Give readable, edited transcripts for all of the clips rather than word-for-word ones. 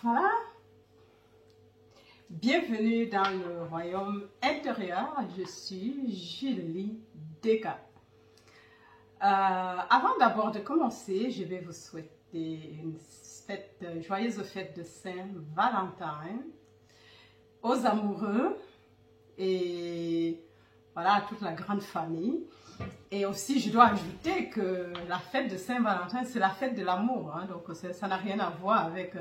Voilà. Bienvenue dans le royaume intérieur. Je suis Julie Deka. Avant d'abord de commencer, je vais vous souhaiter une joyeuse fête de Saint-Valentin aux amoureux et voilà, à toute la grande famille. Et aussi, je dois ajouter que la fête de Saint-Valentin, c'est la fête de l'amour. Hein, donc, ça n'a rien à voir avec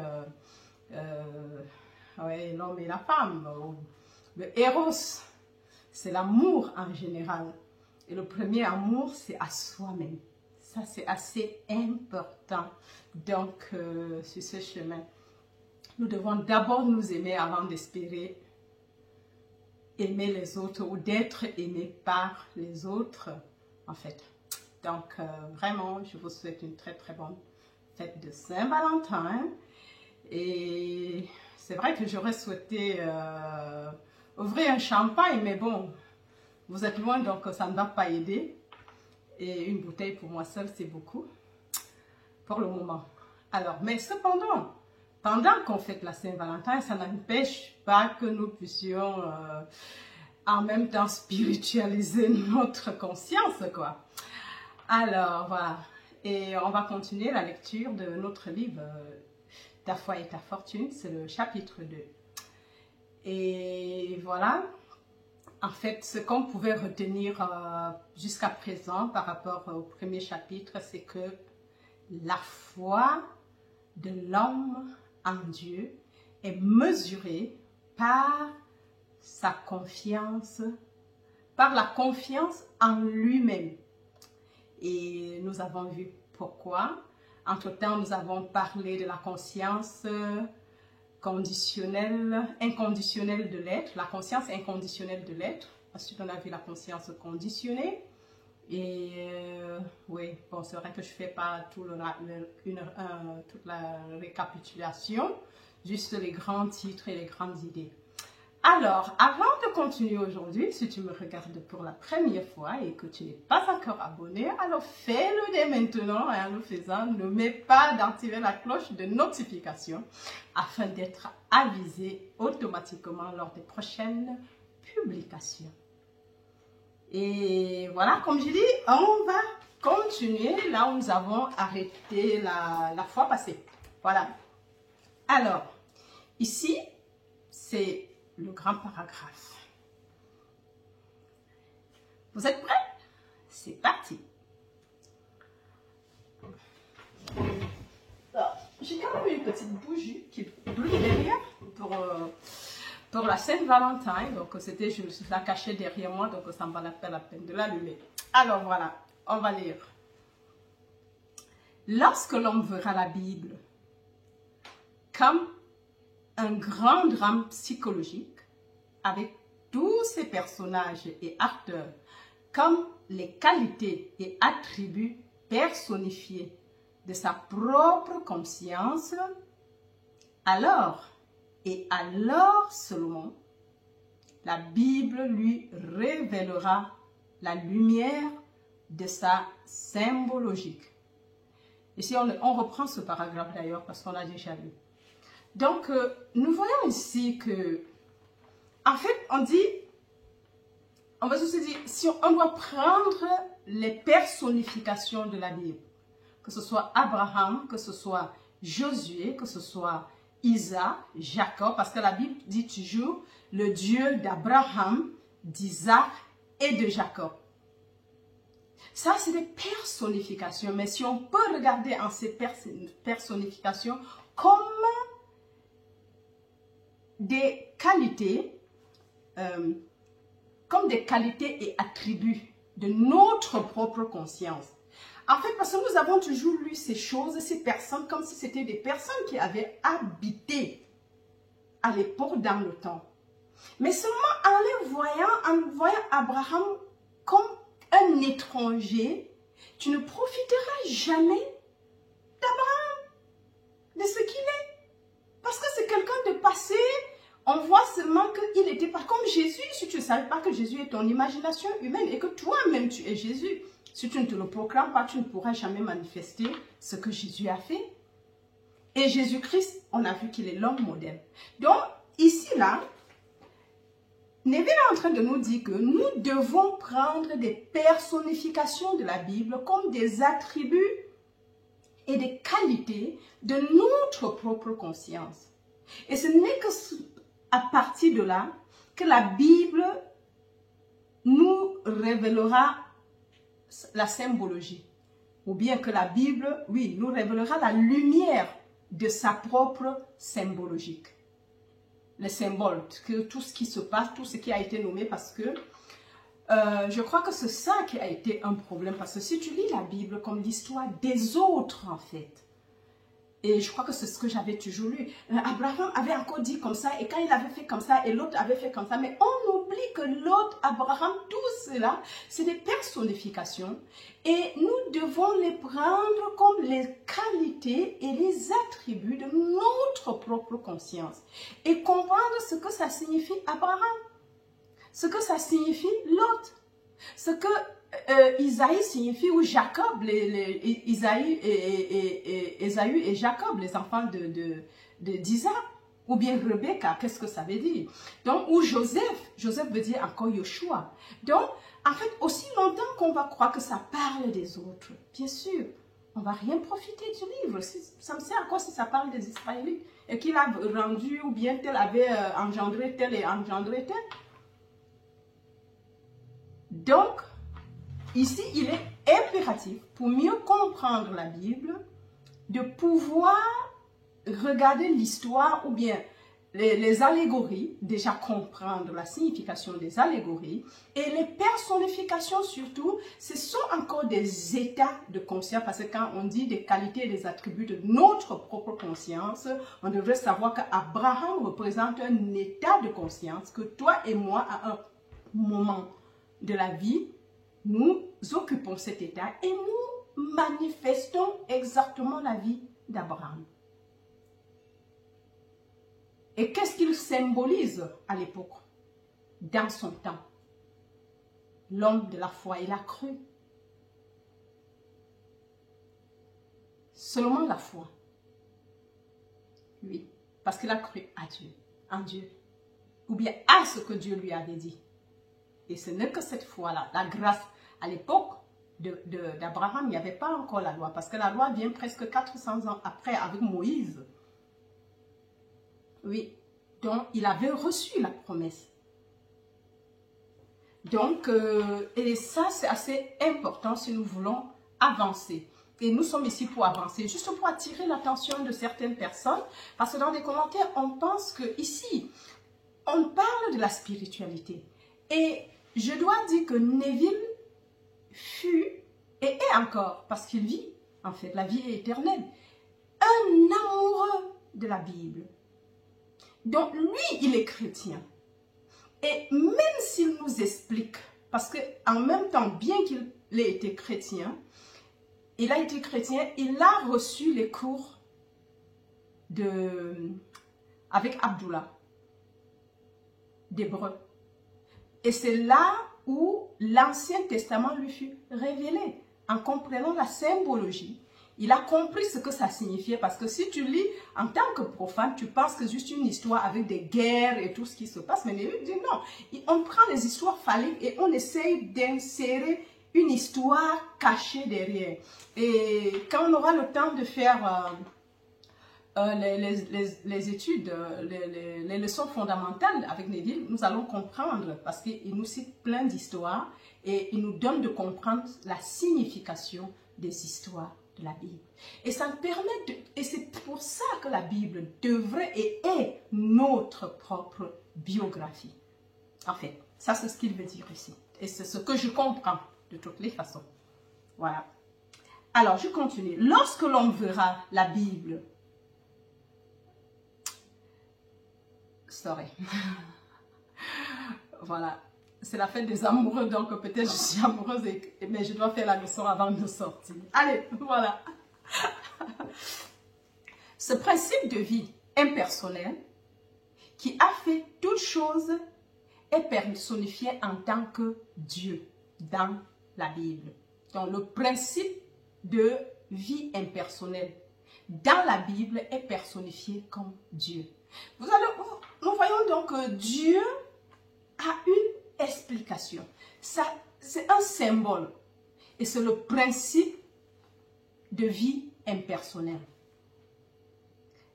l'homme et la femme. Le Eros, c'est l'amour en général. Et le premier amour, c'est à soi-même. Ça, c'est assez important. Donc, sur ce chemin, nous devons d'abord nous aimer avant d'espérer aimer les autres ou d'être aimé par les autres, en fait. Donc, vraiment, je vous souhaite une très, très bonne fête de Saint-Valentin. Et c'est vrai que j'aurais souhaité ouvrir un champagne, mais bon, vous êtes loin, donc ça ne va pas aider. Et une bouteille pour moi seule, c'est beaucoup pour le moment. Alors, mais cependant, pendant qu'on fête la Saint-Valentin, ça n'empêche pas que nous puissions en même temps spiritualiser notre conscience, quoi. Alors, voilà. Et on va continuer la lecture de notre livre Ta foi et ta fortune, c'est le chapitre 2. Et voilà. En fait, ce qu'on pouvait retenir jusqu'à présent par rapport au premier chapitre, c'est que la foi de l'homme en Dieu est mesurée par sa confiance, par la confiance en lui-même. Et nous avons vu pourquoi. Entre-temps, nous avons parlé de la conscience inconditionnelle de l'être, la conscience inconditionnelle de l'être. Ensuite, on a vu la conscience conditionnée. Et oui, bon, c'est vrai que je ne fais pas toute la récapitulation, juste les grands titres et les grandes idées. Alors, avant de continuer aujourd'hui, si tu me regardes pour la première fois et que tu n'es pas encore abonné, alors fais-le dès maintenant et en le faisant, n'oublie pas d'activer la cloche de notification afin d'être avisé automatiquement lors des prochaines publications. Et voilà, comme je dis, on va continuer là où nous avons arrêté la fois passée. Voilà. Alors, ici, c'est le grand paragraphe. Vous êtes prêts? C'est parti. J'ai quand même une petite bougie qui brûle derrière pour la Saint-Valentin. Donc, c'était, je la cachais derrière moi, donc ça me valait pas la peine de l'allumer. Alors, voilà, on va lire. Lorsque l'homme verra la Bible comme un grand drame psychologique, avec tous ses personnages et acteurs, comme les qualités et attributs personnifiés de sa propre conscience, alors seulement, la Bible lui révélera la lumière de sa symbologique. Ici, on reprend ce paragraphe d'ailleurs parce qu'on l'a déjà lu. Donc, nous voyons ici que, en fait, on va se dire, si on doit prendre les personnifications de la Bible, que ce soit Abraham, que ce soit Josué, que ce soit Isaac, Jacob, parce que la Bible dit toujours le Dieu d'Abraham, d'Isaac et de Jacob. Ça, c'est des personnifications, mais si on peut regarder en ces personnifications comme des qualités, et attributs de notre propre conscience. En fait, parce que nous avons toujours lu ces choses, ces personnes, comme si c'était des personnes qui avaient habité à l'époque dans le temps. Mais seulement en voyant Abraham comme un étranger, tu ne profiteras jamais d'Abraham, de ce qu'il est. Parce que c'est quelqu'un de passé, on voit seulement qu'il n'était pas comme Jésus. Si tu ne savais pas que Jésus est ton imagination humaine et que toi-même tu es Jésus, si tu ne te le proclames pas, tu ne pourras jamais manifester ce que Jésus a fait. Et Jésus-Christ, on a vu qu'il est l'homme modèle. Donc, ici, là, Neville est en train de nous dire que nous devons prendre des personnifications de la Bible comme des attributs et des qualités de notre propre conscience. Et ce n'est que à partir de là que la Bible nous révélera la symbologie. Ou bien que la Bible, oui, nous révélera la lumière de sa propre symbologique. Les symboles, que tout ce qui se passe, tout ce qui a été nommé, parce que je crois que c'est ça qui a été un problème. Parce que si tu lis la Bible comme l'histoire des autres, en fait, et je crois que c'est ce que j'avais toujours lu. Abraham avait encore dit comme ça, et quand il avait fait comme ça, et l'autre avait fait comme ça. Mais on oublie que l'autre, Abraham, tout cela, c'est des personnifications. Et nous devons les prendre comme les qualités et les attributs de notre propre conscience. Et comprendre ce que ça signifie Abraham, ce que ça signifie Lot, ce que Isaïe signifie, ou Jacob, Isaïe Ésaü et Jacob, les enfants d'Isaac, ou bien Rebecca, qu'est-ce que ça veut dire? Donc, ou Joseph veut dire encore Yoshua. Donc, en fait, aussi longtemps qu'on va croire que ça parle des autres, bien sûr, on ne va rien profiter du livre. Ça me sert à quoi si ça parle des Israélites et qu'il a rendu, ou bien tel avait engendré tel et engendré tel. Donc, ici, il est impératif, pour mieux comprendre la Bible, de pouvoir regarder l'histoire ou bien les allégories, déjà comprendre la signification des allégories, et les personnifications surtout, ce sont encore des états de conscience, parce que quand on dit des qualités et des attributs de notre propre conscience, on devrait savoir qu'Abraham représente un état de conscience que toi et moi, à un moment de la vie, nous occupons cet état et nous manifestons exactement la vie d'Abraham. Et qu'est-ce qu'il symbolise à l'époque, dans son temps? L'homme de la foi, il a cru. Seulement la foi. Oui, parce qu'il a cru à Dieu, en Dieu, ou bien à ce que Dieu lui avait dit. Et ce n'est que cette foi-là, la grâce. À l'époque d'Abraham, il n'y avait pas encore la loi, parce que la loi vient presque 400 ans après avec Moïse. Oui, donc il avait reçu la promesse. Donc, et ça c'est assez important si nous voulons avancer. Et nous sommes ici pour avancer, juste pour attirer l'attention de certaines personnes, parce que dans les commentaires, on pense que ici, on parle de la spiritualité. Et je dois dire que Neville fut et est encore, parce qu'il vit, en fait, la vie est éternelle, un amoureux de la Bible. Donc, lui, il est chrétien. Et même s'il nous explique, parce qu'en même temps, bien qu'il ait été chrétien, il a reçu les cours avec Abdullah, d'hébreu. Et c'est là où l'Ancien Testament lui fut révélé. En comprenant la symbologie, il a compris ce que ça signifiait. Parce que si tu lis en tant que profane, tu penses que c'est juste une histoire avec des guerres et tout ce qui se passe. Mais il dit non. On prend les histoires phalliques et on essaye d'insérer une histoire cachée derrière. Et quand on aura le temps de faire les études, les leçons fondamentales avec Neville, nous allons comprendre, parce qu'il nous cite plein d'histoires et il nous donne de comprendre la signification des histoires de la Bible. Et ça nous permet et c'est pour ça que la Bible devrait et est notre propre biographie. En fait, ça c'est ce qu'il veut dire ici. Et c'est ce que je comprends de toutes les façons. Voilà. Alors, je continue. Lorsque l'on verra la Bible, sorry. Voilà. C'est la fête des amoureux, donc peut-être je suis amoureuse, mais je dois faire la leçon avant de sortir. Allez, voilà. Ce principe de vie impersonnel qui a fait toute chose est personnifié en tant que Dieu dans la Bible. Donc le principe de vie impersonnelle. dans la Bible, est personnifié comme Dieu. Nous voyons donc que Dieu a une explication. C'est un symbole. Et c'est le principe de vie impersonnelle.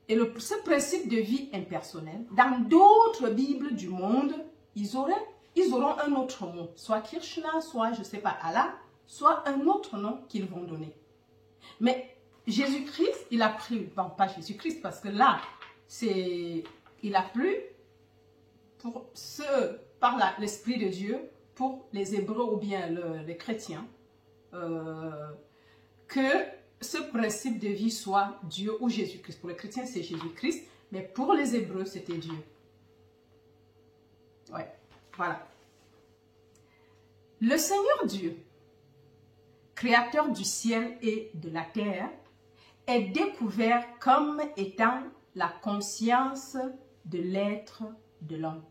Et ce principe de vie impersonnelle, dans d'autres Bibles du monde, ils auront un autre mot. Soit Krishna, soit, je ne sais pas, Allah, soit un autre nom qu'ils vont donner. Mais Jésus-Christ, il a pris, bon, pas Jésus-Christ, parce que là, il a plu par l'Esprit de Dieu, pour les Hébreux ou bien les chrétiens, que ce principe de vie soit Dieu ou Jésus-Christ. Pour les chrétiens, c'est Jésus-Christ, mais pour les Hébreux, c'était Dieu. Ouais, voilà. Le Seigneur Dieu, créateur du ciel et de la terre, est découvert comme étant la conscience de l'être de l'homme.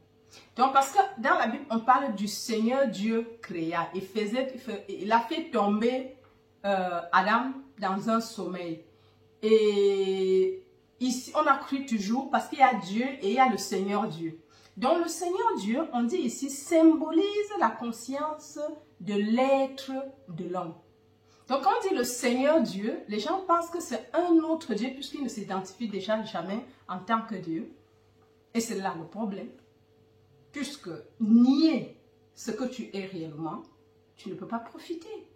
Donc, parce que dans la Bible, on parle du Seigneur Dieu créa. Il a fait tomber Adam dans un sommeil. Et ici, on a cru toujours, parce qu'il y a Dieu et il y a le Seigneur Dieu. Donc, le Seigneur Dieu, on dit ici, symbolise la conscience de l'être de l'homme. Donc, quand on dit le Seigneur Dieu, les gens pensent que c'est un autre Dieu, puisqu'il ne s'identifie déjà jamais en tant que Dieu. Et c'est là le problème. Puisque nier ce que tu es réellement, tu ne peux pas profiter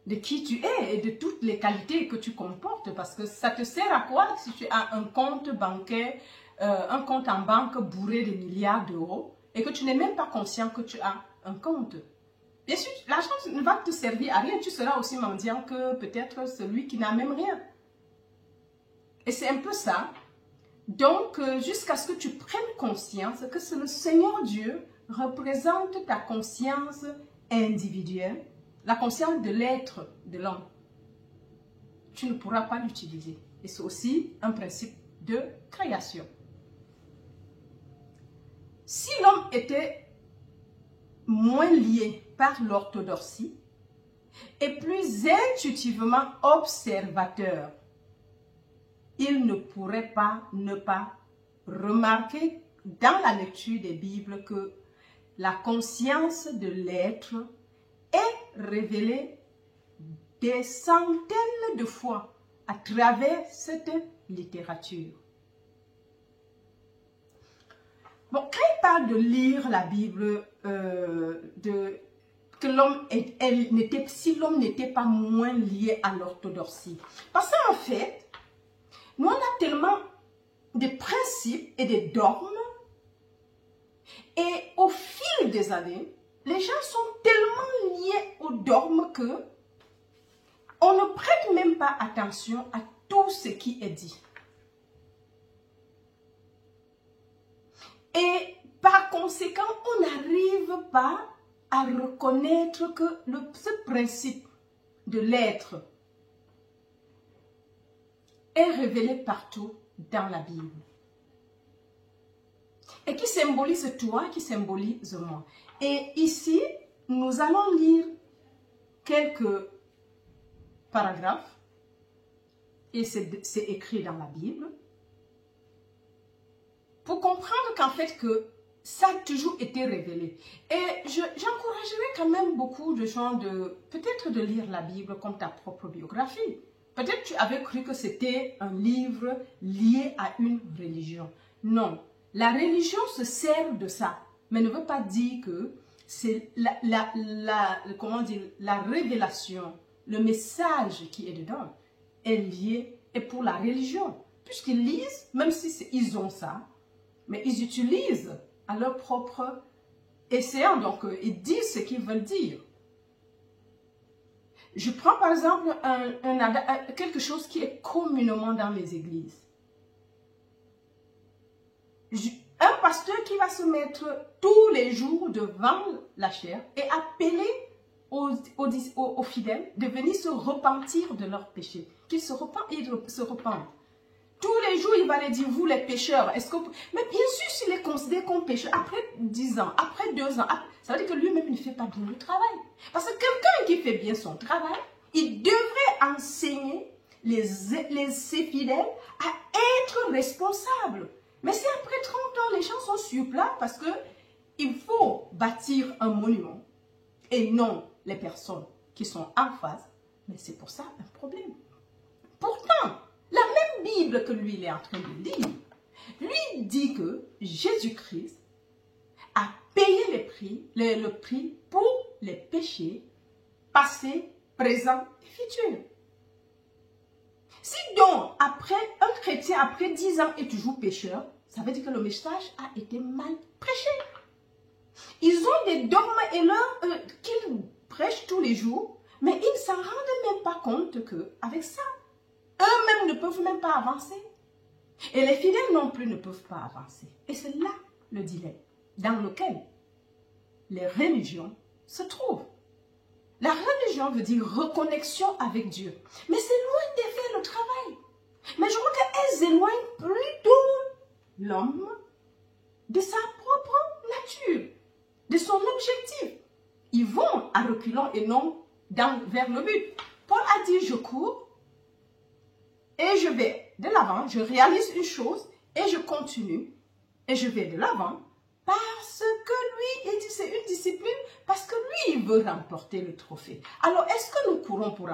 de qui tu es et de toutes les qualités que tu comportes. Parce que ça te sert à quoi si tu as un compte bancaire, un compte en banque bourré de milliards d'euros et que tu n'es même pas conscient que tu as un compte. Bien sûr, l'argent ne va te servir à rien. Tu seras aussi mendiant que peut-être celui qui n'a même rien. Et c'est un peu ça. Donc, jusqu'à ce que tu prennes conscience que c'est le Seigneur Dieu représente ta conscience individuelle, la conscience de l'être de l'homme. Tu ne pourras pas l'utiliser. Et c'est aussi un principe de création. Si l'homme était moins lié par l'orthodoxie et plus intuitivement observateur, il ne pourrait pas ne pas remarquer dans la lecture des Bibles que la conscience de l'être est révélée des centaines de fois à travers cette littérature. Bon, quand il parle de lire la Bible, que l'homme si l'homme n'était pas moins lié à l'orthodoxie. Parce qu'en fait, nous, on a tellement de principes et de dogmes. Et au fil des années, les gens sont tellement liés aux dogmes que on ne prête même pas attention à tout ce qui est dit. Et par conséquent, on n'arrive pas à reconnaître que ce principe de l'être est révélé partout dans la Bible. Et qui symbolise toi, qui symbolise moi. Et ici, nous allons lire quelques paragraphes. Et c'est écrit dans la Bible. Pour comprendre qu'en fait, que ça a toujours été révélé. Et j'encouragerais quand même beaucoup de gens peut-être de lire la Bible comme ta propre biographie. Peut-être tu avais cru que c'était un livre lié à une religion. Non, la religion se sert de ça, mais ne veut pas dire que c'est comment dire, la révélation, le message qui est dedans est lié et pour la religion. Puisqu'ils lisent, même si ils ont ça, mais ils utilisent à leur propre essayant, donc ils disent ce qu'ils veulent dire. Je prends par exemple quelque chose qui est communément dans les églises. Un pasteur qui va se mettre tous les jours devant la chaire et appeler aux fidèles de venir se repentir de leurs péchés. Qu'ils se repentent et se repentent. Tous les jours, il va les dire, vous les pécheurs, est-ce que... Mais bien sûr, s'il est considéré comme pécheur, après 10 ans, après 2 ans, ça veut dire que lui-même ne fait pas bien le travail. Parce que quelqu'un qui fait bien son travail, il devrait enseigner ses fidèles à être responsables. Mais si après 30 ans, les gens sont sur place parce qu'il faut bâtir un monument et non les personnes qui sont en face, mais c'est pour ça un problème. Pourtant, la même Bible que lui il est en train de lire, lui dit que Jésus-Christ a payé le prix pour les péchés passés, présents et futurs. Si donc, après un chrétien, après 10 ans, est toujours pécheur, ça veut dire que le message a été mal prêché. Ils ont des dogmes et leurs qu'ils prêchent tous les jours, mais ils ne s'en rendent même pas compte qu'avec ça, eux-mêmes ne peuvent même pas avancer. Et les fidèles non plus ne peuvent pas avancer. Et c'est là le dilemme dans lequel les religions se trouvent. La religion veut dire reconnexion avec Dieu. Mais c'est loin de faire le travail. Mais je crois qu'elles éloignent plutôt l'homme de sa propre nature, de son objectif. Ils vont à reculons et non vers le but. Paul a dit, je cours et je vais de l'avant, je réalise une chose et je continue et je vais de l'avant parce que lui, il dit c'est une discipline, parce que lui, il veut remporter le trophée. Alors, est-ce que nous courons pour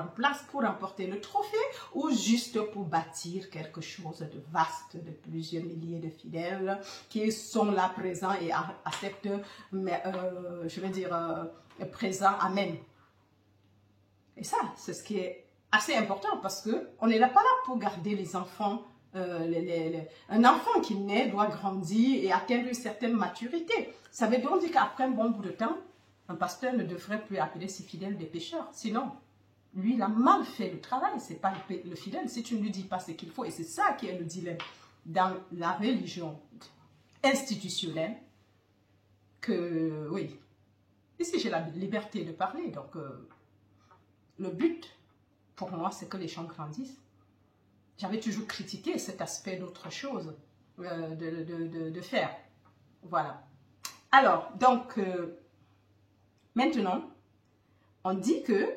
remporter le trophée ou juste pour bâtir quelque chose de vaste, de plusieurs milliers de fidèles qui sont là présents et acceptent, je veux dire, présent, amen. Et ça, c'est ce qui est assez important parce qu'on n'est pas là pour garder les enfants. Un enfant qui naît doit grandir et atteindre une certaine maturité. Ça veut donc dire qu'après un bon bout de temps, un pasteur ne devrait plus appeler ses fidèles des pécheurs. Sinon, lui, il a mal fait le travail. Ce n'est pas le fidèle. Si tu ne lui dis pas ce qu'il faut, et c'est ça qui est le dilemme dans la religion institutionnelle, que oui, ici j'ai la liberté de parler. Donc, le but, pour moi, c'est que les gens grandissent. J'avais toujours critiqué cet aspect d'autre chose de faire. Voilà. Alors, donc, maintenant, on dit que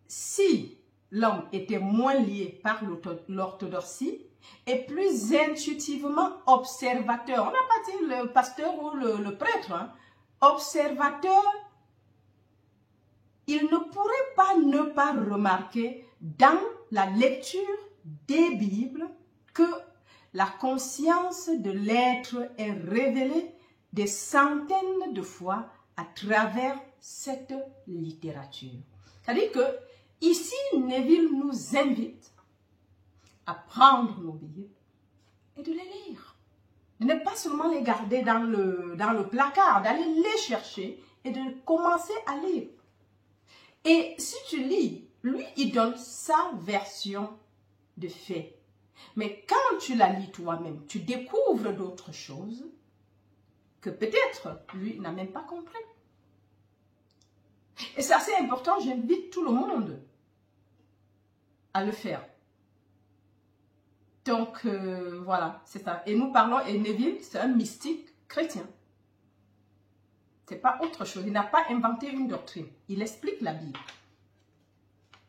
si l'homme était moins lié par l'orthodoxie et plus intuitivement observateur, on n'a pas dit le pasteur ou le prêtre, hein, observateur, il ne pourrait pas ne pas remarquer dans la lecture des Bibles que la conscience de l'être est révélée des centaines de fois à travers cette littérature. C'est-à-dire que ici, Neville nous invite à prendre nos Bibles et de les lire. De ne pas seulement les garder dans le placard, d'aller les chercher et de commencer à lire. Et si tu lis, lui, il donne sa version de fait. Mais quand tu la lis toi-même, tu découvres d'autres choses que peut-être lui n'a même pas compris. Et c'est assez important, j'invite tout le monde à le faire. Donc, voilà, c'est ça. Et nous parlons, et Neville, c'est un mystique chrétien. Ce n'est pas autre chose. Il n'a pas inventé une doctrine. Il explique la Bible.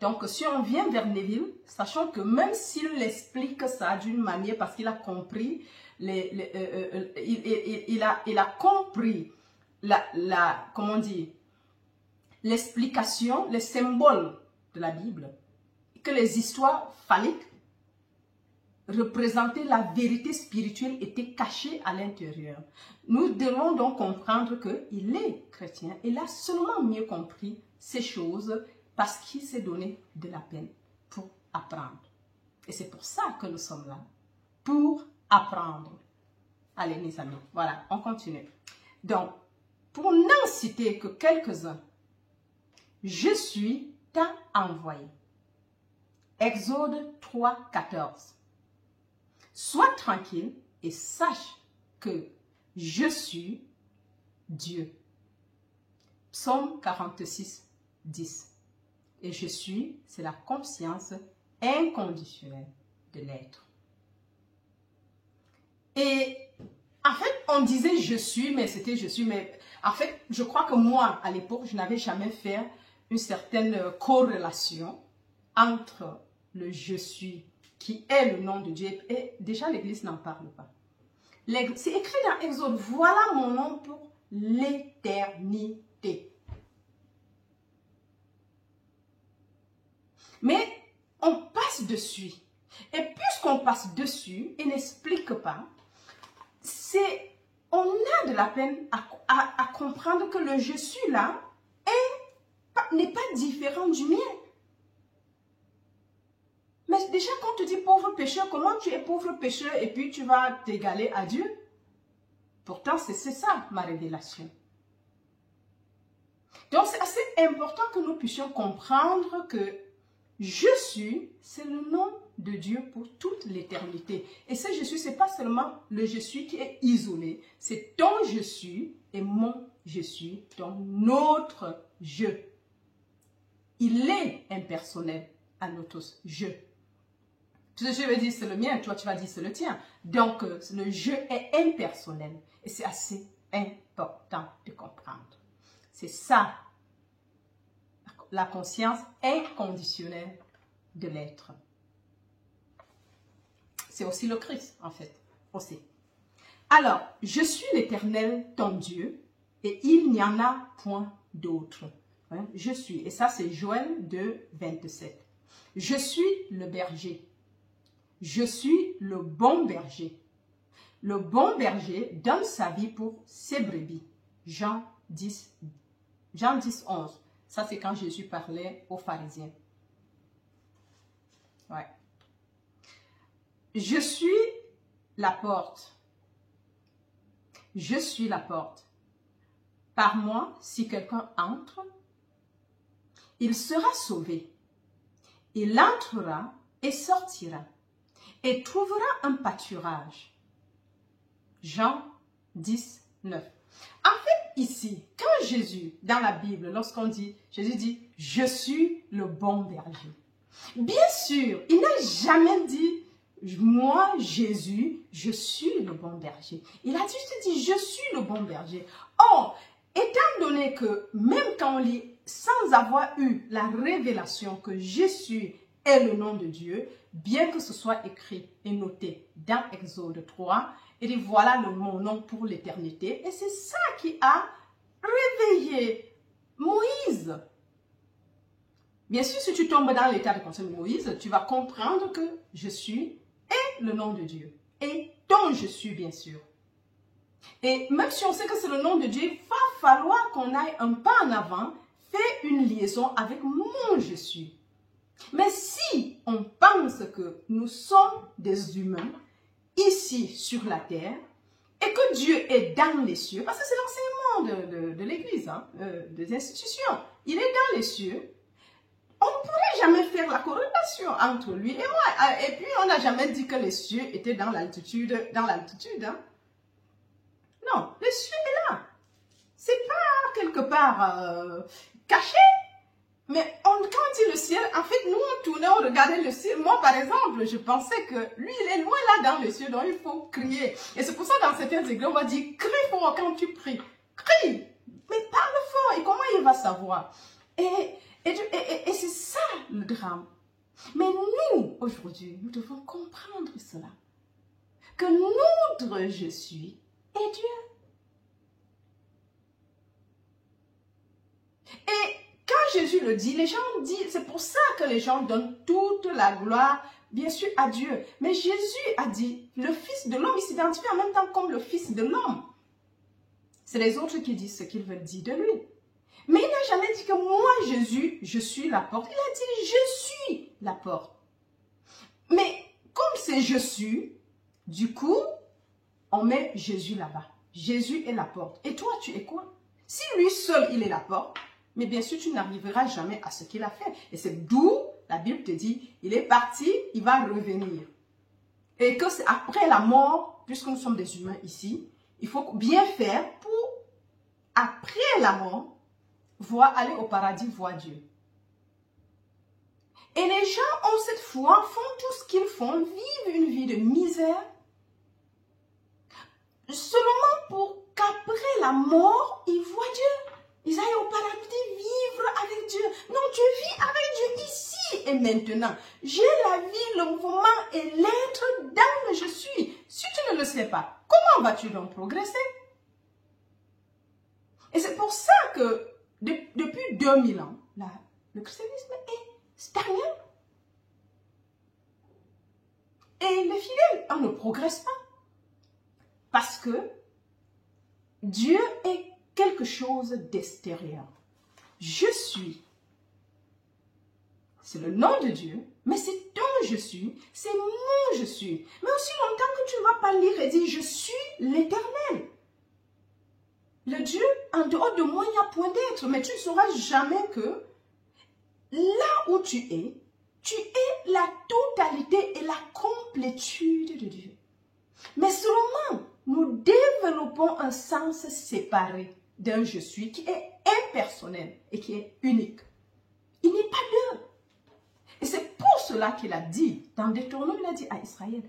Donc, si on vient vers Neville, sachant que même s'il explique ça d'une manière, parce qu'il a compris, il a compris comment dire, l'explication, les symboles de la Bible, que les histoires phalliques représentaient la vérité spirituelle était cachée à l'intérieur. Nous devons donc comprendre qu'il est chrétien. Il a seulement mieux compris ces choses parce qu'il s'est donné de la peine pour apprendre. Et c'est pour ça que nous sommes là, pour apprendre. Allez, mes amis, voilà, on continue. Donc, pour n'en citer que quelques-uns, je suis t'as envoyé. Exode 3, 14. Sois tranquille et sache que je suis Dieu. Psaume 46, 10. Et je suis, c'est la conscience inconditionnelle de l'être. Et en fait, on disait je suis, mais c'était je suis, mais en fait, je crois que moi, à l'époque, je n'avais jamais fait une certaine corrélation entre le je suis, qui est le nom de Dieu. Et déjà, l'Église n'en parle pas. C'est écrit dans Exode, voilà mon nom pour l'éternité. Mais on passe dessus. Et puisqu'on passe dessus et n'explique pas, on a de la peine à comprendre que le je suis là n'est pas différent du mien. Mais déjà, quand on te dit pauvre pécheur, comment tu es pauvre pécheur et puis tu vas t'égaler à Dieu? Pourtant, c'est ça ma révélation. Donc, c'est assez important que nous puissions comprendre que je suis, c'est le nom de Dieu pour toute l'éternité. Et ce je suis, ce n'est pas seulement le je suis qui est isolé, c'est ton je suis et mon je suis, donc notre je. Il est impersonnel à nous tous, je. Ce je veux dire c'est le mien, toi tu vas dire c'est le tien. Donc le je est impersonnel et c'est assez important de comprendre. C'est ça, la conscience inconditionnelle de l'être. C'est aussi le Christ en fait, aussi. Alors, je suis l'Éternel ton Dieu et il n'y en a point d'autre. Hein? Je suis, et ça c'est Joël 2, 27. Je suis le berger. Je suis le bon berger. Le bon berger donne sa vie pour ses brebis. Jean 10, 11. Ça, c'est quand Jésus parlait aux pharisiens. Ouais. Je suis la porte. Je suis la porte. Par moi, si quelqu'un entre, il sera sauvé. Il entrera et sortira et trouvera un pâturage. Jean 10, 9. En fait, ici, quand Jésus, dans la Bible, lorsqu'on dit, Jésus dit, je suis le bon berger. Bien sûr, il n'a jamais dit, moi, Jésus, je suis le bon berger. Il a juste dit, je suis le bon berger. Or, étant donné que même quand on lit sans avoir eu la révélation que Jésus est le nom de Dieu, bien que ce soit écrit et noté dans Exode 3, il dit voilà mon nom pour l'éternité. Et c'est ça qui a réveillé Moïse. Bien sûr, si tu tombes dans l'état de conscience de Moïse, tu vas comprendre que je suis et le nom de Dieu. Et dont je suis, bien sûr. Et même si on sait que c'est le nom de Dieu, il va falloir qu'on aille un pas en avant, faire une liaison avec mon je suis. Mais si on pense que nous sommes des humains, ici sur la terre, et que Dieu est dans les cieux, parce que c'est l'enseignement de l'Église, hein, des institutions, il est dans les cieux, on ne pourrait jamais faire la corrélation entre lui et moi. Et puis, on n'a jamais dit que les cieux étaient dans l'altitude. Hein. Non, le cieux est là. C'est pas quelque part caché. Mais quand on dit le ciel, en fait, nous, on tournait, on regardait le ciel. Moi, par exemple, je pensais que lui, il est loin là dans le ciel, donc il faut crier. Et c'est pour ça, dans certaines églises, on va dire, crie fort quand tu pries. Crie, mais parle fort. Et comment il va savoir? Et c'est ça le drame. Mais nous, aujourd'hui, nous devons comprendre cela. Que notre je suis est Dieu. Et quand Jésus le dit, les gens disent, c'est pour ça que les gens donnent toute la gloire, bien sûr, à Dieu. Mais Jésus a dit, le Fils de l'homme, il s'identifie en même temps comme le Fils de l'homme. C'est les autres qui disent ce qu'ils veulent dire de lui. Mais il n'a jamais dit que moi, Jésus, je suis la porte. Il a dit, je suis la porte. Mais comme c'est je suis, du coup, on met Jésus là-bas. Jésus est la porte. Et toi, tu es quoi? Si lui seul, il est la porte, mais bien sûr, tu n'arriveras jamais à ce qu'il a fait. Et c'est d'où la Bible te dit, il est parti, il va revenir. Et que c'est après la mort, puisque nous sommes des humains ici, il faut bien faire pour, après la mort, aller au paradis, voir Dieu. Et les gens ont cette foi, font tout ce qu'ils font, vivent une vie de misère, seulement pour qu'après la mort, ils voient Dieu. Ils aillent au paradis vivre avec Dieu. Non, tu vis avec Dieu ici. et maintenant. J'ai la vie, le mouvement et l'être dans le je suis. Si tu ne le sais pas, comment vas-tu donc progresser? Et c'est pour ça que depuis 2000 ans, le christianisme est stagnant. Et les fidèles, on ne progresse pas. Parce que Dieu est quelque chose d'extérieur. Je suis. C'est le nom de Dieu, mais c'est ton je suis, c'est mon je suis. Mais aussi longtemps que tu ne vas pas lire et dire je suis l'Éternel. Le Dieu, en dehors de moi, il n'y a point d'être. Mais tu ne sauras jamais que là où tu es la totalité et la complétude de Dieu. Mais seulement, nous développons un sens séparé d'un je suis qui est impersonnel et qui est unique. Il n'est pas deux. Et c'est pour cela qu'il a dit, dans Deutéronome, il a dit à Israël,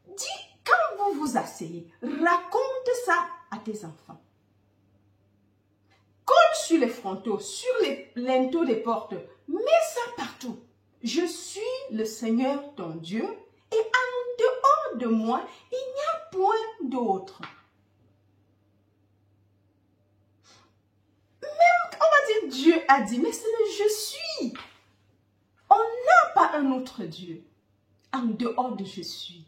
dis quand vous vous asseyez, raconte ça à tes enfants. Colle sur les frontaux, sur les linteaux des portes, mets ça partout. Je suis le Seigneur ton Dieu et en dehors de moi, il n'y a point d'autre. Même, on va dire Dieu a dit, mais c'est le je suis. On n'a pas un autre Dieu en dehors de je suis.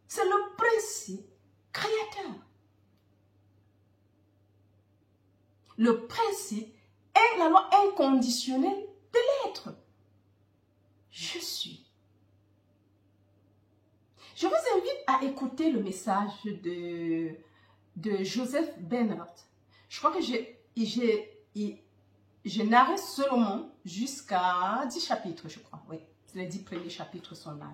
C'est le principe créateur. Le principe est la loi inconditionnelle de l'être. Je suis. Je vous invite à écouter le message de Joseph Bernard. Je crois que j'ai narré seulement jusqu'à 10 chapitres, je crois. Oui, les 10 premiers chapitres sont narrés.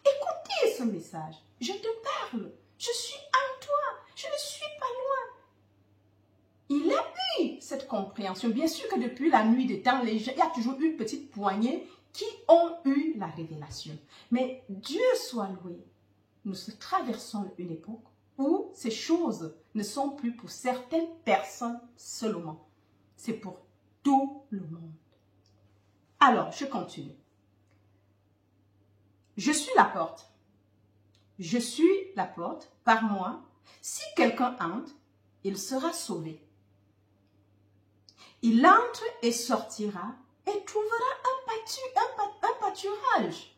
Écoutez ce message. Je te parle. Je suis en toi. Je ne suis pas loin. Il a eu cette compréhension. Bien sûr que depuis la nuit des temps, il y a toujours une petite poignée qui ont eu la révélation. Mais Dieu soit loué. Nous traversons une époque où ces choses ne sont plus pour certaines personnes seulement. C'est pour tout le monde. Alors, je continue. Je suis la porte. Je suis la porte. Par moi, si quelqu'un entre, il sera sauvé. Il entre et sortira et trouvera un pâturage.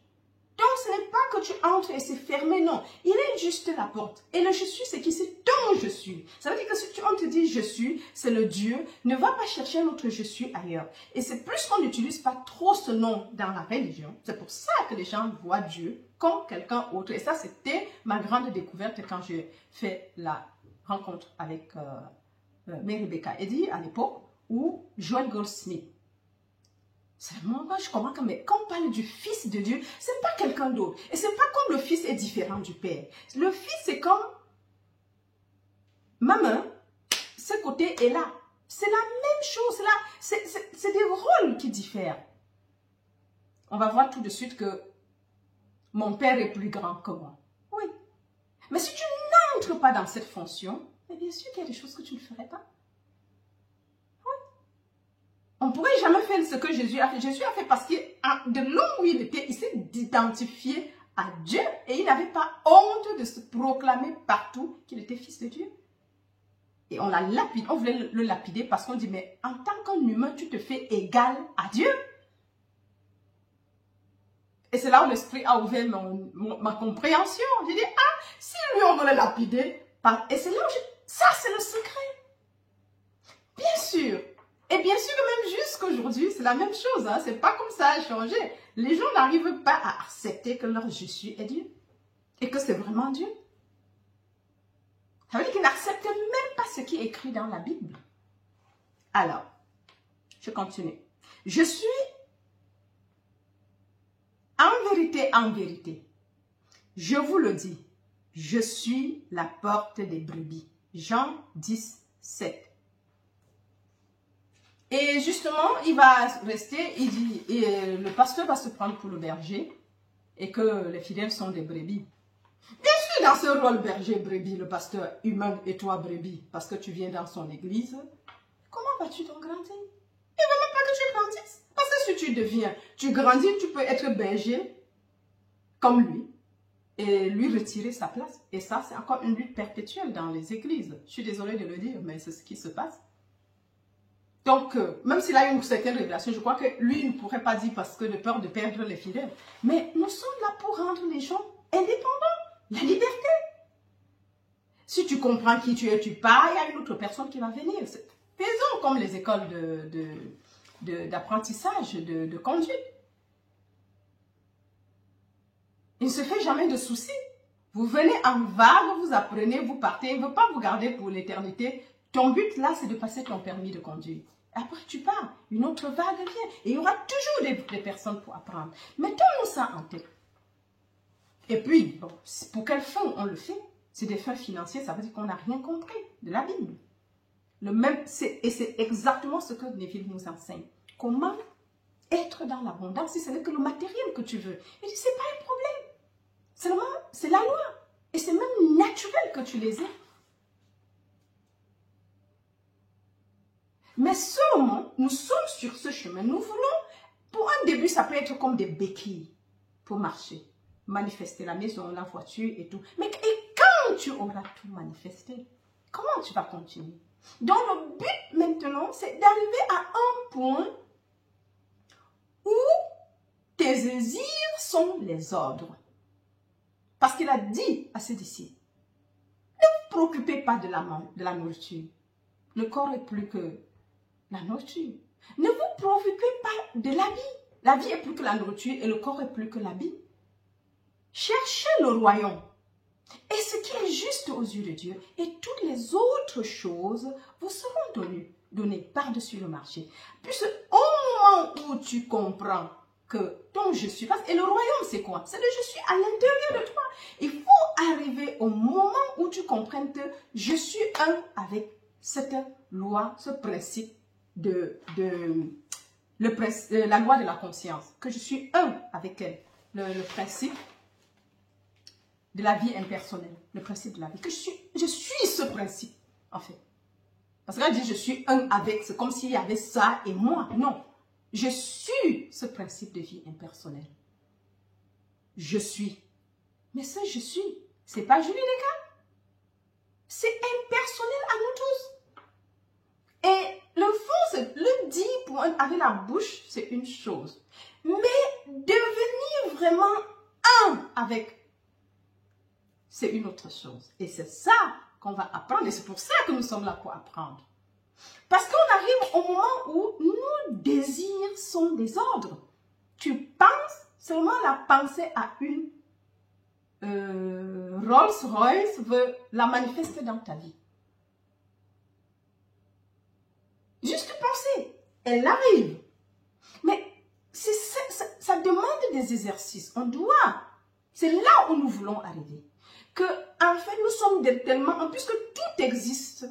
Donc, ce n'est pas que tu entres et c'est fermé, non. Il est juste la porte. Et le je suis, c'est qui? C'est ton je suis. Ça veut dire que si on te dit je suis, c'est le Dieu. Ne va pas chercher un autre je suis ailleurs. Et c'est plus qu'on n'utilise pas trop ce nom dans la religion. C'est pour ça que les gens voient Dieu comme quelqu'un autre. Et ça, c'était ma grande découverte quand j'ai fait la rencontre avec Mary Rebecca Eddy à l'époque, ou Joel Goldsmith. C'est le moment où je comprends que quand on parle du Fils de Dieu, ce n'est pas quelqu'un d'autre. Et ce n'est pas comme le Fils est différent du Père. Le Fils, c'est comme ma main, ce côté est là. C'est la même chose là. C'est des rôles qui diffèrent. On va voir tout de suite que mon Père est plus grand que moi. Oui. Mais si tu n'entres pas dans cette fonction, bien sûr qu'il y a des choses que tu ne ferais pas. On ne pourrait jamais faire ce que Jésus a fait. Jésus a fait parce que de l'homme où il était, il s'est identifié à Dieu et il n'avait pas honte de se proclamer partout qu'il était fils de Dieu. Et on l'a lapidé, on voulait le lapider parce qu'on dit, mais en tant qu'un humain, tu te fais égal à Dieu. Et c'est là où l'Esprit a ouvert ma compréhension. J'ai dit, si lui on veut le lapider, et c'est là où ça c'est le secret. Bien sûr. Et bien sûr que même jusqu'aujourd'hui, c'est la même chose. Hein? C'est pas comme ça a changé. Les gens n'arrivent pas à accepter que leur je suis est Dieu. Et que c'est vraiment Dieu. Ça veut dire qu'ils n'acceptent même pas ce qui est écrit dans la Bible. Alors, je continue. Je suis en vérité, je vous le dis, je suis la porte des brebis. Jean 10, 7. Et justement, il va rester, il dit, et le pasteur va se prendre pour le berger et que les fidèles sont des brebis. Bien sûr, dans ce rôle berger-brebis, le pasteur humain et toi brebis, parce que tu viens dans son église, comment vas-tu donc grandir? Il ne veut même pas que tu grandisses. Parce que si tu grandis, tu peux être berger comme lui et lui retirer sa place. Et ça, c'est encore une lutte perpétuelle dans les églises. Je suis désolée de le dire, mais c'est ce qui se passe. Donc, même s'il a une certaine révélation, je crois que lui, il ne pourrait pas dire parce que de peur de perdre les fidèles. Mais nous sommes là pour rendre les gens indépendants. La liberté. Si tu comprends qui tu es, tu pars, il y a une autre personne qui va venir. Faisons comme les écoles d'apprentissage, de conduite. Il ne se fait jamais de soucis. Vous venez en vague, vous apprenez, vous partez. Il ne veut pas vous garder pour l'éternité. Ton but là, c'est de passer ton permis de conduire. Après, tu pars. Une autre vague vient. Et il y aura toujours des personnes pour apprendre. Mettons-nous ça en tête. Et puis, bon, pour quelle fin on le fait? C'est des fins financières, ça veut dire qu'on n'a rien compris de la Bible. Et c'est exactement ce que Neville nous enseigne. Comment être dans l'abondance si ce n'est que le matériel que tu veux. Il dit, c'est pas un problème. Seulement, c'est la loi. Et c'est même naturel que tu les aies. Mais seulement, nous sommes sur ce chemin. Nous voulons, pour un début, ça peut être comme des béquilles pour marcher. Manifester la maison, la voiture et tout. Mais quand tu auras tout manifesté, comment tu vas continuer? Donc le but maintenant, c'est d'arriver à un point où tes désirs sont les ordres. Parce qu'il a dit à ses disciples, ne vous préoccupez pas de la nourriture. Le corps est plus que la nourriture. Ne vous préoccupez pas de l'habit. La vie est plus que la nourriture et le corps est plus que l'habit. Cherchez le royaume et ce qui est juste aux yeux de Dieu et toutes les autres choses vous seront données par-dessus le marché. Puisque au moment où tu comprends que ton je suis, et le royaume c'est quoi? C'est le je suis à l'intérieur de toi. Il faut arriver au moment où tu comprennes que je suis un avec cette loi, ce principe la loi de la conscience, que je suis un avec elle, le principe de la vie impersonnelle, le principe de la vie, que je suis ce principe, en fait. Parce qu'elle dit je suis un avec, c'est comme s'il y avait ça et moi. Non, je suis ce principe de vie impersonnelle. Je suis. Mais ce je suis, c'est pas Julie Descartes. C'est impersonnel à nous tous. Et le fond, le dire avec la bouche, c'est une chose. Mais devenir vraiment un avec, c'est une autre chose. Et c'est ça qu'on va apprendre. Et c'est pour ça que nous sommes là pour apprendre. Parce qu'on arrive au moment où nos désirs sont des ordres. Tu penses, seulement la pensée à une Rolls-Royce veut la manifester dans ta vie. Juste penser, elle arrive. Mais ça demande des exercices. On doit. C'est là où nous voulons arriver. Que, en fait, nous sommes tellement, puisque tout existe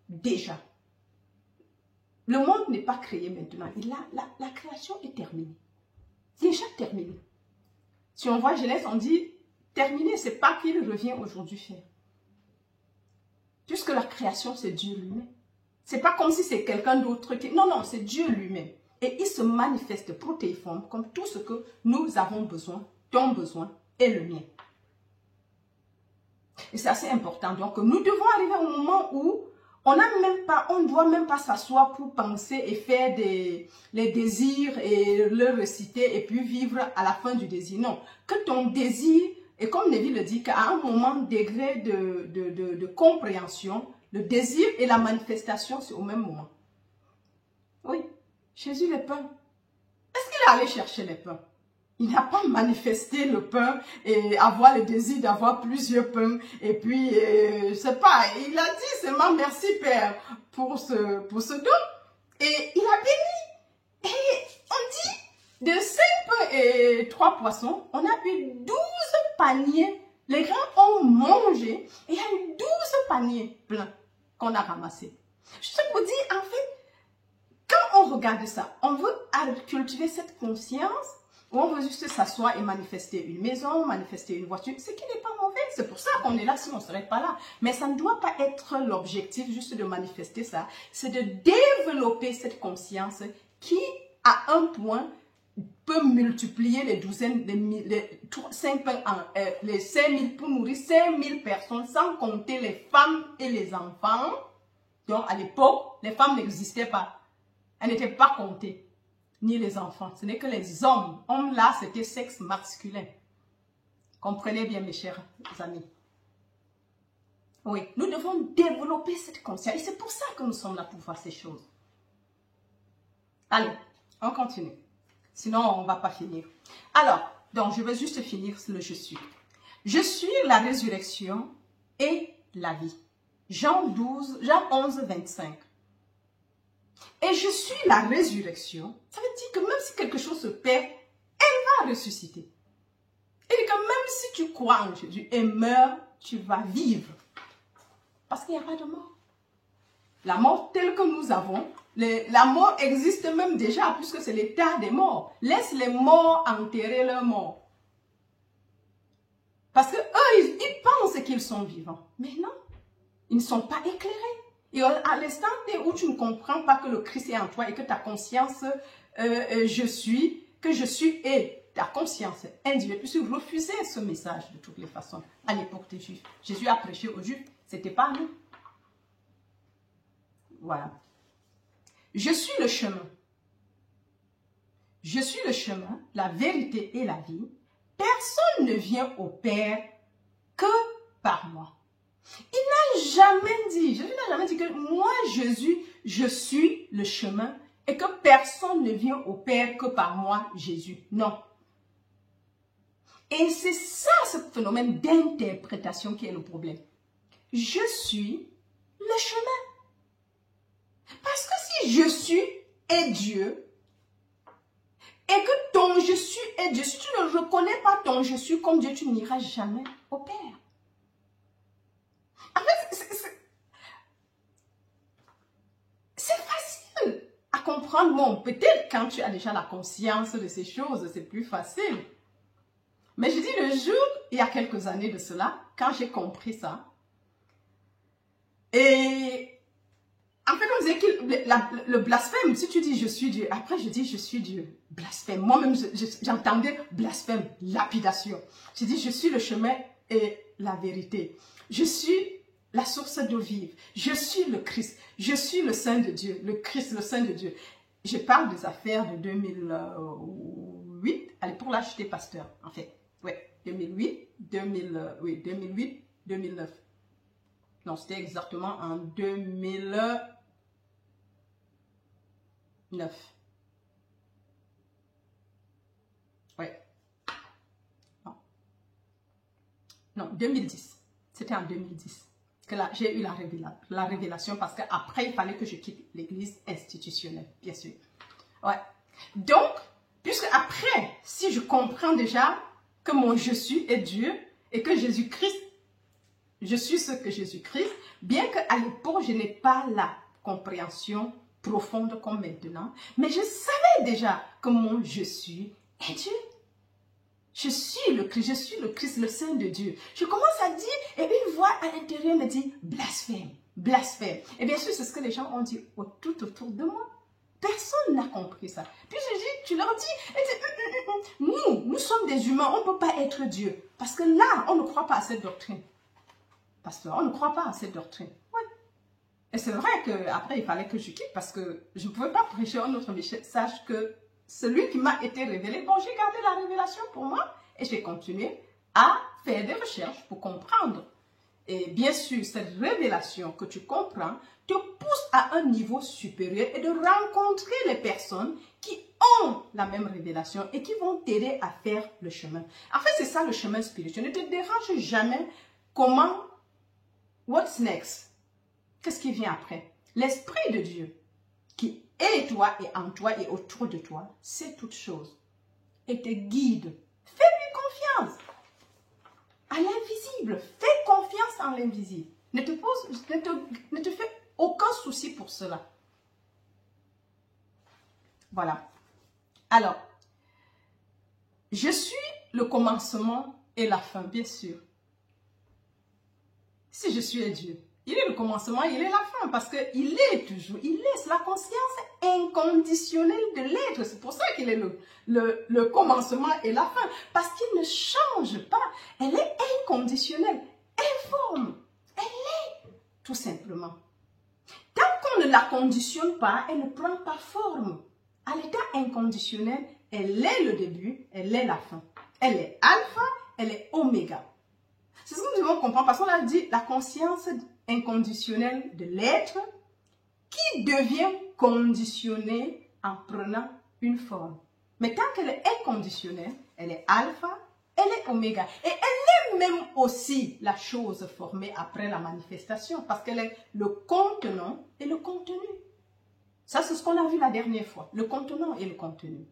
déjà. Le monde n'est pas créé maintenant. Et là, la création est terminée. Déjà terminée. Si on voit Genèse, on dit terminé, c'est pas qu'il revient aujourd'hui faire. Puisque la création, c'est Dieu lui-même. C'est pas comme si c'est quelqu'un d'autre qui... Non, non, c'est Dieu lui-même. Et il se manifeste protéiforme comme tout ce que nous avons besoin, ton besoin et le mien. Et c'est assez important. Donc, nous devons arriver au moment où on ne doit même pas s'asseoir pour penser et faire les désirs et le réciter et puis vivre à la fin du désir. Non, que ton désir, et comme Neville le dit, qu'à un moment, degré de compréhension, le désir et la manifestation, c'est au même moment. Oui, Jésus le pain. Est-ce qu'il est allé chercher les pains? Il n'a pas manifesté le pain et avoir le désir d'avoir plusieurs pains. Et puis, je sais pas, il a dit seulement merci Père pour ce don. Et il a béni. Et on dit, de 5 pains et 3 poissons, on a eu 12 paniers. Les grands ont mangé et il y a eu 12 paniers pleins qu'on a ramassés. Je vous dis, en fait, quand on regarde ça, on veut cultiver cette conscience. On veut juste s'asseoir et manifester une maison, manifester une voiture, ce qui n'est pas mauvais. C'est pour ça qu'on est là, sinon on ne serait pas là. Mais ça ne doit pas être l'objectif juste de manifester ça. C'est de développer cette conscience qui à un point peut multiplier les douzaines, les 5000 pour nourrir 5000 personnes, sans compter les femmes et les enfants. Donc, à l'époque, les femmes n'existaient pas. Elles n'étaient pas comptées, ni les enfants. Ce n'est que les hommes. Hommes là, c'était sexe masculin. Comprenez bien, mes chers amis. Oui, nous devons développer cette conscience. Et c'est pour ça que nous sommes là pour voir ces choses. Allez, on continue. Sinon, on ne va pas finir. Alors, donc, je vais juste finir le je suis. Je suis la résurrection et la vie. Jean 11, 25. Et je suis la résurrection. Ça veut dire que même si quelque chose se perd, elle va ressusciter. Et que même si tu crois en Jésus et meurs, tu vas vivre. Parce qu'il n'y a pas de mort. La mort telle que nous avons, la mort existe même déjà puisque c'est l'état des morts. Laisse les morts enterrer leurs morts. Parce que eux, ils pensent qu'ils sont vivants. Mais non, ils ne sont pas éclairés. Et à l'instant où tu ne comprends pas que le Christ est en toi et que ta conscience, que je suis et ta conscience individuelle, puisque refuser ce message de toutes les façons à l'époque des Juifs. Jésus a prêché aux Juifs, ce n'était pas à nous. Voilà. Je suis le chemin. Je suis le chemin, la vérité et la vie. Personne ne vient au Père que par moi. Il n'a jamais dit, Jésus n'a jamais dit que moi, Jésus, je suis le chemin et que personne ne vient au Père que par moi, Jésus. Non. Et c'est ça, ce phénomène d'interprétation qui est le problème. Je suis le chemin. Parce que si je suis est Dieu, et que ton je suis est Dieu, si tu ne reconnais pas ton je suis comme Dieu, tu n'iras jamais au Père. En fait, c'est facile à comprendre. Bon, peut-être quand tu as déjà la conscience de ces choses, c'est plus facile. Mais je dis le jour, il y a quelques années de cela, quand j'ai compris ça, et en fait, on disait que le blasphème, si tu dis je suis Dieu, après je dis je suis Dieu, blasphème. Moi-même, j'entendais blasphème, lapidation. Je dis je suis le chemin et la vérité. Je suis la source d'eau vive. Je suis le Christ. Je suis le Saint de Dieu. Le Christ, le Saint de Dieu. Je parle des affaires de 2008. Allez, pour là, j'étais pasteur, en fait. Ouais, 2008, 2008, 2009. Non, c'était exactement en 2009. Ouais. Non, 2010. C'était en 2010 que là, j'ai eu la révélation parce qu'après, il fallait que je quitte l'église institutionnelle, bien sûr. Ouais. Donc, puisque après, si je comprends déjà que mon je suis est Dieu et que Jésus-Christ, je suis ce que Jésus-Christ, bien qu'à l'époque, je n'ai pas la compréhension profonde comme maintenant, mais je savais déjà que mon je suis est Dieu. Je suis le Christ, le Saint de Dieu. Je commence à dire, et une voix à l'intérieur me dit, blasphème, blasphème. Et bien sûr, c'est ce que les gens ont dit tout autour de moi. Personne n'a compris ça. Puis je dis, tu leur dis, nous sommes des humains, on ne peut pas être Dieu. Parce que là, on ne croit pas à cette doctrine. Pasteur, on ne croit pas à cette doctrine. Ouais. Et c'est vrai qu'après, il fallait que je quitte parce que je ne pouvais pas prêcher un autre message que celui qui m'a été révélé. Bon, j'ai gardé la révélation pour moi et j'ai continué à faire des recherches pour comprendre. Et bien sûr, cette révélation que tu comprends te pousse à un niveau supérieur et de rencontrer les personnes qui ont la même révélation et qui vont t'aider à faire le chemin. En fait, c'est ça le chemin spirituel. Ne te dérange jamais comment, what's next? Qu'est-ce qui vient après? L'Esprit de Dieu qui est toi et en toi et autour de toi, c'est toute chose et te guide. Fais-lui confiance à l'invisible. Fais confiance en l'invisible. Ne te fais aucun souci pour cela. Voilà. Alors, je suis le commencement et la fin, bien sûr. Si je suis un Dieu, Il est le commencement, il est la fin, parce qu'il est toujours, il est la conscience inconditionnelle de l'être. C'est pour ça qu'il est le commencement et la fin, parce qu'il ne change pas. Elle est inconditionnelle, informe, elle est, tout simplement. Tant qu'on ne la conditionne pas, elle ne prend pas forme. À l'état inconditionnel, elle est le début, elle est la fin. Elle est alpha, elle est oméga. C'est ce que nous devons comprendre, parce qu'on a dit la conscience inconditionnelle de l'être qui devient conditionnée en prenant une forme. Mais tant qu'elle est inconditionnelle, elle est alpha, elle est oméga. Et elle est même aussi la chose formée après la manifestation, parce qu'elle est le contenant et le contenu. Ça, c'est ce qu'on a vu la dernière fois, le contenant et le contenu.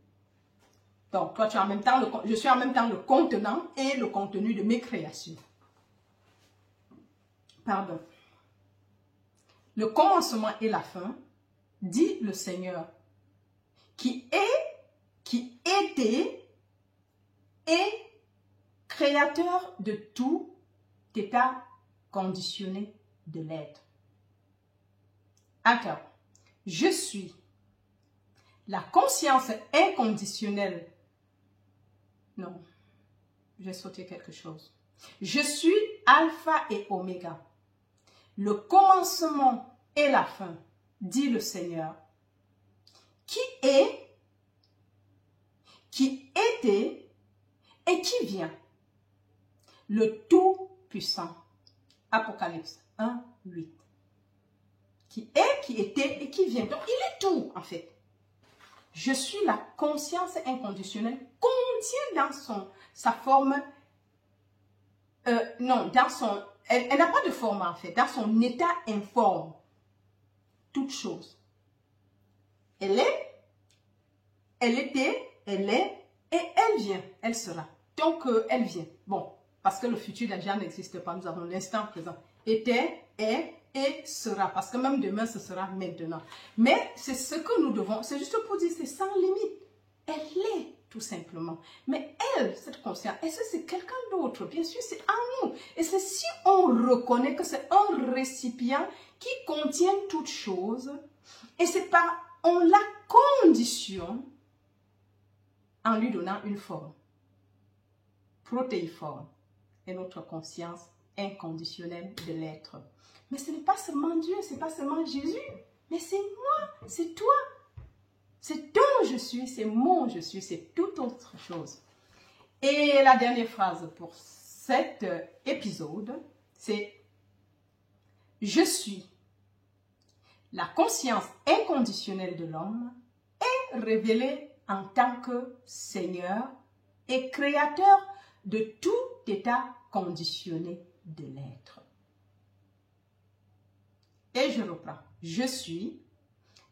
Donc, toi, tu es en même temps je suis en même temps le contenant et le contenu de mes créations. Pardon. Le commencement et la fin, dit le Seigneur, qui était et créateur de tout état conditionné de l'être. Encore, je suis la conscience inconditionnelle. Non, j'ai sauté quelque chose. Je suis alpha et oméga. Le commencement et la fin, dit le Seigneur, qui est, qui était et qui vient. Le Tout-Puissant. Apocalypse 1, 8. Qui est, qui était et qui vient. Donc, il est tout, en fait. Je suis la conscience inconditionnelle, contient dans sa forme, non, dans son, elle n'a pas de forme, en fait, dans son état informe, toute chose. Elle est, elle était, elle est, et elle vient, elle sera. Donc, elle vient. Bon, parce que le futur déjà n'existe pas, nous avons l'instant présent. Était, est, et sera. Parce que même demain, ce sera maintenant. Mais c'est ce que nous devons, c'est juste pour dire, c'est sans limite. Elle est, tout simplement. Mais elle, cette conscience, est-ce que c'est quelqu'un d'autre? Bien sûr, c'est en nous. Et c'est si on reconnaît que c'est un récipient qui contient toute chose, et c'est par, on la conditionne en lui donnant une forme protéiforme et notre conscience inconditionnelle de l'être. Mais ce n'est pas seulement Dieu, ce n'est pas seulement Jésus, mais c'est moi, c'est toi. C'est ton je suis, c'est mon je suis, c'est toute autre chose. Et la dernière phrase pour cet épisode, c'est « Je suis la conscience inconditionnelle de l'homme est révélée en tant que Seigneur et Créateur de tout état conditionné de l'être. » Et je reprends. Je suis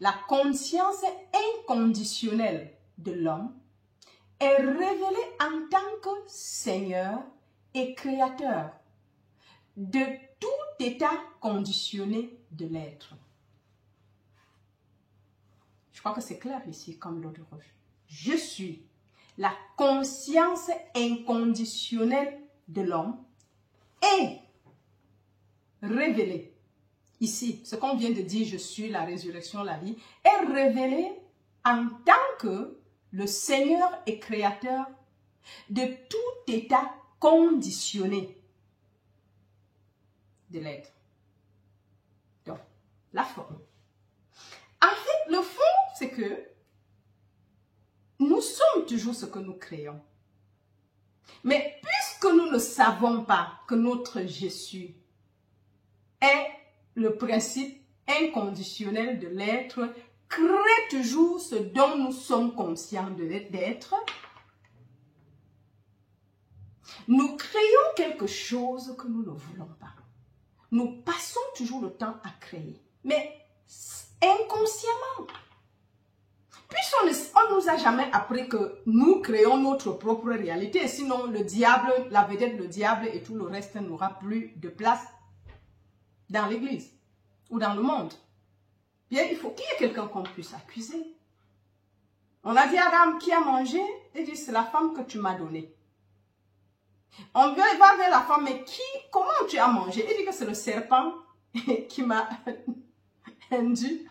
la conscience inconditionnelle de l'homme est révélée en tant que Seigneur et Créateur de tout état conditionné de l'être. Je crois que c'est clair ici comme l'eau de roche. Je suis la conscience inconditionnelle de l'homme est révélée. Ici, ce qu'on vient de dire, je suis la résurrection, la vie, est révélé en tant que le Seigneur et Créateur de tout état conditionné de l'être. Donc, la forme. En fait, le fond, c'est que nous sommes toujours ce que nous créons. Mais puisque nous ne savons pas que notre je suis est le principe inconditionnel de l'être, crée toujours ce dont nous sommes conscients d'être. Nous créons quelque chose que nous ne voulons pas. Nous passons toujours le temps à créer, mais inconsciemment. Puisqu'on ne nous a jamais appris que nous créons notre propre réalité, sinon le diable, la vedette, le diable et tout le reste n'aura plus de place dans l'église ou dans le monde. Bien, il faut qu'il y ait quelqu'un qu'on puisse accuser. On a dit à Adam qui a mangé, il dit c'est la femme que tu m'as donnée. On va vers la femme, mais comment tu as mangé? Il dit que c'est le serpent qui m'a induit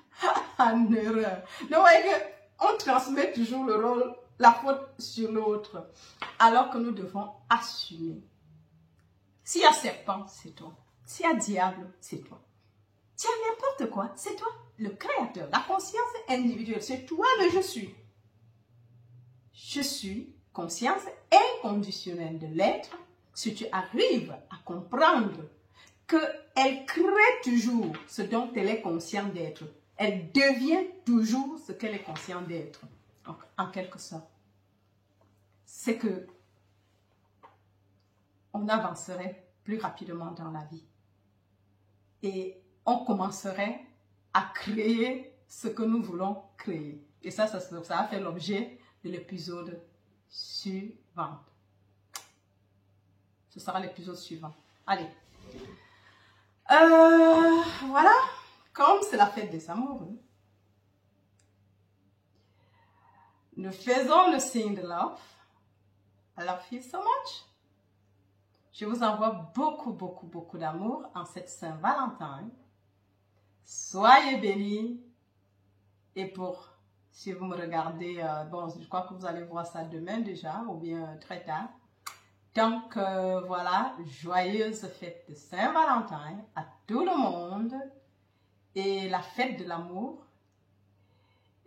en erreur. Donc, vous voyez qu'on transmet toujours le rôle, la faute sur l'autre, alors que nous devons assumer. S'il y a serpent, c'est toi. S'il y a diable, c'est toi. S'il y a n'importe quoi, c'est toi. Le créateur, la conscience individuelle, c'est toi le je suis. Je suis conscience inconditionnelle de l'être. Si tu arrives à comprendre qu'elle crée toujours ce dont elle est consciente d'être, elle devient toujours ce qu'elle est consciente d'être. En quelque sorte, c'est que on avancerait plus rapidement dans la vie. Et on commencerait à créer ce que nous voulons créer. Et ça a fait l'objet de l'épisode suivant. Ce sera l'épisode suivant. Allez. Voilà. Comme c'est la fête des amoureux, nous faisons le signe de love. I love you so much. Je vous envoie beaucoup, beaucoup, beaucoup d'amour en cette Saint-Valentin. Soyez bénis. Et si vous me regardez, bon, je crois que vous allez voir ça demain déjà, ou bien très tard. Donc, voilà, joyeuse fête de Saint-Valentin à tout le monde. Et la fête de l'amour.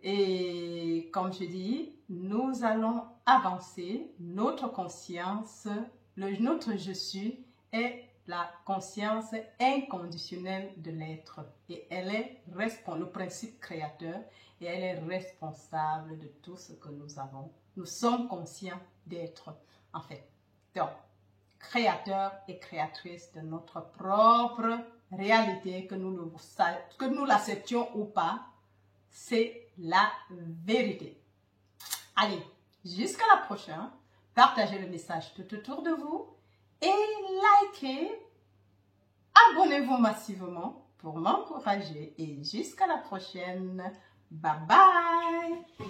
Et comme je dis, nous allons avancer notre conscience. Notre je suis est la conscience inconditionnelle de l'être. Et elle est le principe créateur. Et elle est responsable de tout ce que nous avons. Nous sommes conscients d'être, en fait. Donc, créateur et créatrice de notre propre réalité, que nous l'acceptions ou pas, c'est la vérité. Allez, jusqu'à la prochaine. Partagez le message tout autour de vous et likez. Abonnez-vous massivement pour m'encourager et jusqu'à la prochaine. Bye bye.